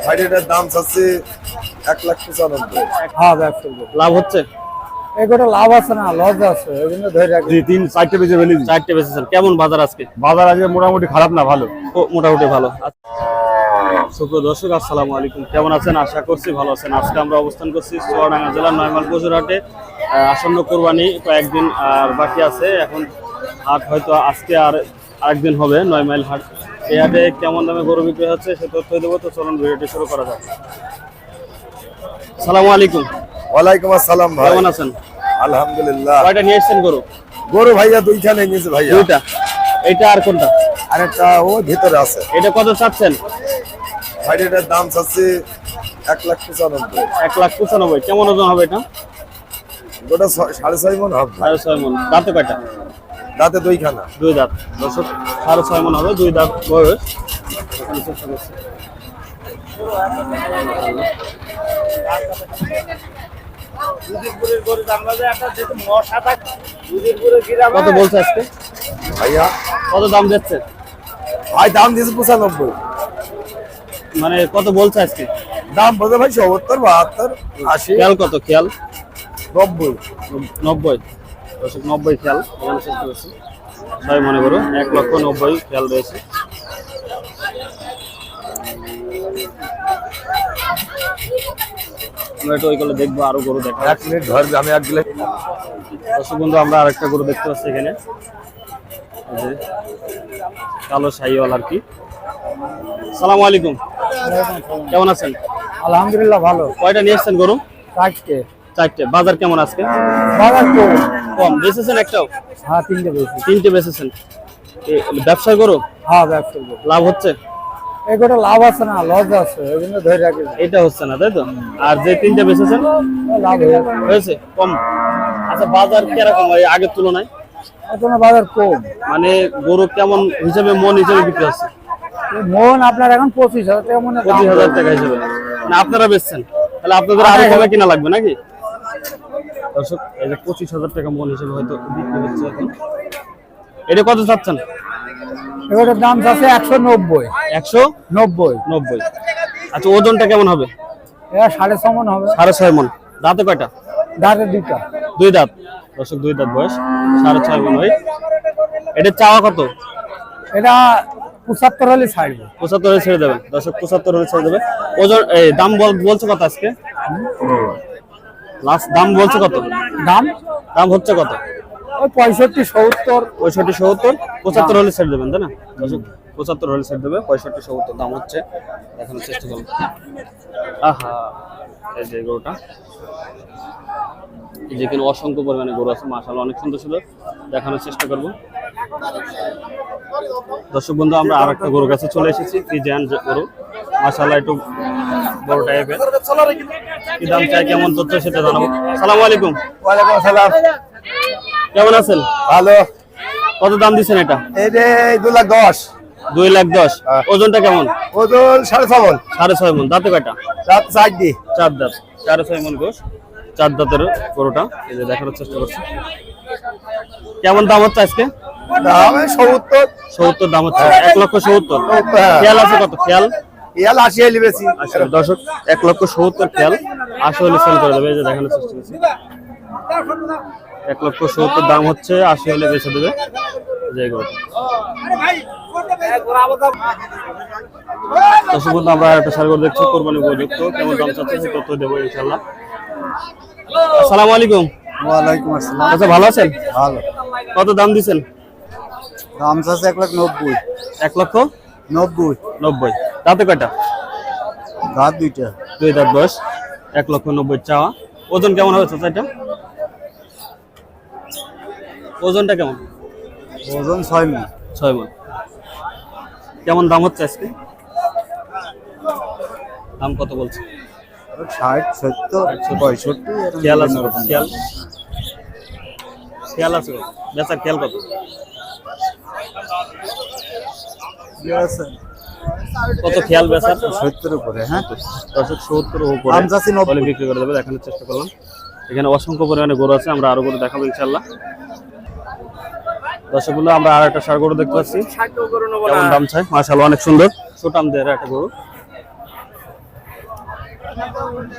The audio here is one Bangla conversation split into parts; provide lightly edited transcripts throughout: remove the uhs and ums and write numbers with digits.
ভাইটার দাম চাচ্ছে 1,95,000। হ্যাঁ ব্যবসা লাভ হচ্ছে? এগুলো লাভ আছে না লস আছে, এই জন্য ধরে রাখি। 3-4টে বেচে ফেলেছি। 4টে বেচেছেন। কেমন বাজার আজকে? বাজার আজকে মোটামুটি খারাপ না, ভালো। মোটামুটি ভালো। সুপ্রিয় দর্শক, আসসালামু আলাইকুম। কেমন আছেন? আশা করছি ভালো আছেন। আজকে আমরা অবস্থান করছি চুয়াডাঙ্গা জেলার নয়মাল পশুরহাটে। আসন্ন কোরবানি কয়েকদিন আর বাকি আছে। এখন হাট হয়তো আজকে আর আরেকদিন হবে, 9 মাইল হাট। এই হাটে কেমন দামে গরু বিক্রি হচ্ছে সে তথ্য দেবো। তো চলুন ভিডিওটি শুরু করা যাক। আসসালামু আলাইকুম। ওয়ালাইকুম আসসালাম ভাই। কেমন আছেন? আলহামদুলিল্লাহ। কয়টা নিয়ে এসেছেন গরু? গরু ভাইয়া দুইখানে নিয়েছে ভাইয়া। দুইটা। এইটা আর কোনটা? আরেকটা ও ভিতরে আছে। এটা কত চাচ্ছেন? ভাইটার দাম চাচ্ছে 1,95,000। 1,95,000। কেমন ওজন হবে এটা? ওটা 6.5 মণ হবে। 6.5 মণ। দাঁতে কয়টা? দাঁতে দুইখানা। 2 দাঁত। দর্শক 6.5 মণ হবে, 2 দাঁত বয়স। এখানে চেষ্টা করছি। কত বলছে আজকে ভাইয়া কত দাম দিচ্ছে? ভাই দাম দিয়েছে 95। মানে কত বলছে আজকে দাম বলতে ভাই 70, 72, 80, খেয়াল কত? খেয়াল 90। 90। দর্শক 90 খেয়াল। এখানে চেষ্টা করছি। সবাই মনে করো 1,90,000 খেয়াল রয়েছে। আমরা একটু ওইগুলো দেখবো, আরো গরু দেখবো। 1 মিনিট ধরবে, আমি 1 গিলাস। দর্শক বন্ধু, আমরা আরেকটা গরু দেখতে পাচ্ছি এখানে, এই যে কালো শাহিওয়াল আর কি। সালামু আলাইকুম। কেমন আছেন? আলহামদুলিল্লাহ ভালো। কয়টা নিয়ে এসছেন গরু? 4টে। 4টে। বাজার কেমন আজকে? বাজার কম। কম বেচেছেন? একটাও? হ্যাঁ 3টে বেশি। 3টে বেচেছেন। ব্যবসায় গরু? হ্যাঁ ব্যবসা লাভ হচ্ছে? এগুলো লাভ আছে না লস আছে, এই জন্য ধরে রাখি। এটা হচ্ছে না, তাই তো? আর যে 3টে বেচেছেন লাভ হয়েছে? কম। আচ্ছা, বাজার কিরকম হয় আগের তুলনায়? এখন বাজার কম। মানে গরু কেমন হিসেবে, মন হিসেবে বিক্রি হচ্ছে? মন আপনার এখন 25,000 টাকা মনে। 25,000 টাকা হিসেবে মানে আপনারা বেচছেন, তাহলে আপনাদের আরো কমে কিনা লাগবে নাকি? দর্শক, এই যে 25,000 টাকা মন হিসেবে হয়তো বিক্রি হচ্ছে এখন। এটা কত চাচ্ছেন? এগুলোর দাম আছে 190। 190। আচ্ছা, ওজনটা কেমন হবে? এটা 6.5 মণ হবে। 6.5 মণ। দাঁতে কয়টা? দাঁড়ে 2টা। 2 দাঁত। দর্শক 2 দাঁত বয়স, 6.5 মণ হয়। এটা চাওয়া কত? এটা 75 হলে ছাড়বে। 75 হলে ছেড়ে দেবেন। দর্শক 75 হলে ছেড়ে দেবে। ওজন এই দাম বলছে কত আজকে? লাস্ট দাম বলছে কত? দাম হচ্ছে কত? ওই 65, 70। 65, 70। 75 হলে ছেড়ে দেবেন, তাই না? দর্শক 75 হলে ছেড়ে দেবে। 65, 70 দাম হচ্ছে। দেখানোর চেষ্টা করুন। আহা, এই যে গরুটা, যেখানে অসংখ্য পরিমাণে গরু আছে, মাশাআল্লাহ অনেক সুন্দর সুন্দর। দেখানোর চেষ্টা করব। দর্শক বন্ধু, আমরা আরেকটা গরুর কাছে চলে এসেছি। ফ্রিজিয়ান গরু, মাশাআল্লাহ একটু বড় টাইপের। কি দাম চাই, কেমন তথ্য সেটা জানাবো। আসসালামু আলাইকুম। ওয়ালাইকুম আসসালাম। কেমন আছেন? ভালো। কত দাম দিচ্ছেন এটা? এই যে 2,10,000। 2,10,000। ওজনটা কেমন? ওজন 6.5 মণ। 6.5 মণ। দাঁতে কয়টা? দাঁত 4 দি। 4 দাঁত। 6.5 মণ গোশ, 4 দাঁতের গরুটা। এই যে দেখানোর চেষ্টা করছি। কেমন দাম হচ্ছে আজকে? দাম 70। 70 দাম হচ্ছে। 1,70,000। খেয়াল আছে কত? খেয়াল 80 হলে বেশি। আসলে দর্শক 1,70,000 খেয়াল 80 হলে সেল করে দেবে। এই যে দেখানোর চেষ্টা করছি। 1,70,000 দাম হচ্ছে, 80 হলে বেচে দেবে। যে গরুটা দর্শক বন্ধু, আমরা একটা সার গরু দেখছি, কোরবানি উপযুক্ত। কেমন দাম চাচ্ছে সে তথ্য দেবো ইনশাআল্লাহ। আসসালামু আলাইকুম। ওয়ালাইকুম আসসালাম। আচ্ছা, ভালো আছেন? ভালো। কত দাম দিচ্ছেন? দাম আছে 1,90,000। 1,90,000। দাঁতে কয়টা? দাঁত 2টা। 2 দাঁত বয়স, 1,90,000 চাওয়া। ওজন কেমন হবে চাচা এটা? ওজনটা কেমন? ওজন 6 মণ। 6 মণ। কেমন দাম হচ্ছে আজকে? দাম কত বলছে? 60, 70, 65। খেয়াল আছে কত? খেয়াল খেয়াল আছে কত? বেচার খেয়াল কত? কত খেয়াল বেচার? 70 উপরে। হ্যাঁ দর্শক 70 উপরে দাম চাচ্ছি 90 বলে বিক্রি করে দেবে। দেখানোর চেষ্টা করলাম। এখানে অসংখ্য পরিমাণে গরু আছে, আমরা আরো গরু দেখাবো ইনশাআল্লাহ। দর্শকগুলো, আমরা আর একটা ষাঁড় গরু দেখতে পাচ্ছি। কেমন দাম চাই? মাশাআল্লাহ অনেক সুন্দর, সুটাম দেহের একটা গরু।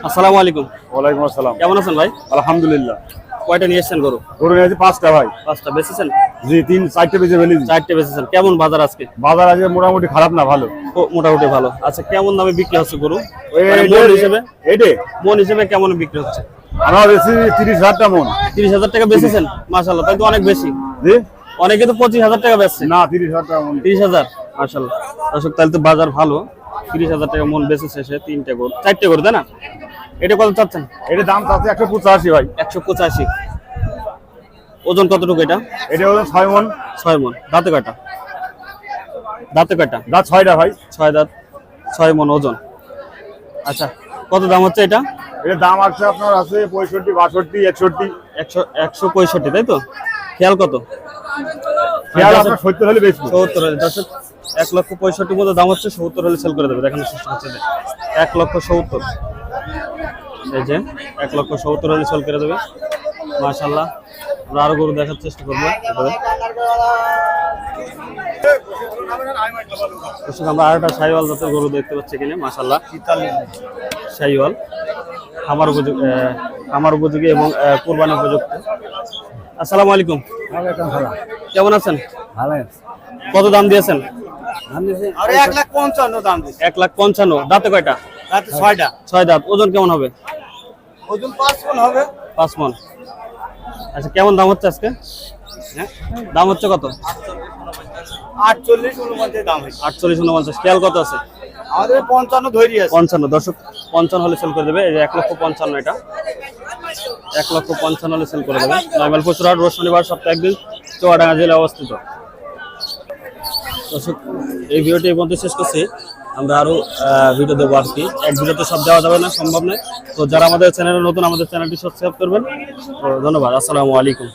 আসসালামু আলাইকুম। ওয়ালাইকুম আসসালাম। কেমন আছেন ভাই? আলহামদুলিল্লাহ। কয়টা নিয়ে এসেছেন গরু? গরু নিয়েছি 5টা ভাই। 5টা বেচেছেন? জি 3-4টে বেজে ফেলেছি। 4টে বেচেছেন। কেমন বাজার আজকে? বাজার আজকে মোটামুটি খারাপ না, ভালো। মোটামুটি ভালো। আচ্ছা, কেমন দামে বিক্রি হচ্ছে গরু? ওই মানে মন হিসেবে? এইটে মন হিসেবে কেমন বিক্রি হচ্ছে? আমরা বেশি 30,000 টাকা মন। 30,000 টাকা বেচেছেন? মাশাআল্লাহ, তাই তো অনেক বেশি। জি অনেকে তো 25,000 টাকা বেচছে। না 30,000 টাকা মন। 30,000, মাশাআল্লাহ। দর্শক, তাহলে তো বাজার ভালো। 30,000 টাকা মন বেচেছে সে 3টে গরু, 4টে গরু, তাই না? এটা কত চাচ্ছেন? এটার দাম চাচ্ছে 185 ভাই। 185। ওজন কতটুকু এটা? এটা হলো 6 মন। 6 মন। দাঁতে কয়টা? দাঁতে কয়টা? দাঁত 6টা ভাই। 6 দাঁত, 6 মন ওজন। আচ্ছা, কত দাম হচ্ছে এটা? এটার দাম আছে আপনার আছে 65, 62, 61। 165, তাই তো? খেয়াল কত? খেয়াল আপনার 70 হলে বেচবো। 70 হলে। দর্শক, 1,65,000 মতো দাম হচ্ছে, 70 হলে সেল করে দেবে। দেখানোর চেষ্টা হচ্ছে 1,70,000। এই যে 1,70,000 হলে সেল করে দেবে। মাশাআল্লাহ। আমরা আরো গরু দেখার চেষ্টা করবো। দর্শক, আমরা আরেকটা শাহিওয়াল জাতের গরু দেখতে পাচ্ছি এখানে। মাশাআল্লাহ, শাহিওয়াল খামার উপযোগী এবং কুরবানি উপযুক্ত। আসসালামু আলাইকুম। কেমন আছেন? ভালো। কত দাম দিয়েছেন? আরে 1,55,000 দাম দিছি। 1,55,000। দাঁতে কয়টা? রাতে 6টা। 6 দাঁত। ওজন কেমন হবে? ওজন 5 মণ হবে। 5 মণ। আচ্ছা, কেমন দাম হচ্ছে আজকে? হ্যাঁ, দাম হচ্ছে কত? 48, 49 দাম হইছে। 48, 49। খেয়াল কত আছে? আমাদের 55 ধরি আছে। 55। দর্শক, 55 হলে সেল করে দেবে। এই যে 1,55,000 এটা। 1,55,000 হলে সেল করে দেবে। নয়মাল পশুরহাট, রোজ শনিবার, সপ্তাহে একদিন, চুয়াডাঙ্গা জেলায় অবস্থিত। দর্শক, এই ভিডিওটি এই পর্যন্ত শেষ করছি। আমরা আরো ভিডিও দেবো আর কি। এক ভিডিওতে সব দেওয়া যাবে না, সম্ভব নয়। তো যারা আমাদের চ্যানেলে নতুন, আমাদের চ্যানেলটি সাবস্ক্রাইব করবেন। তো ধন্যবাদ। আসসালামু আলাইকুম।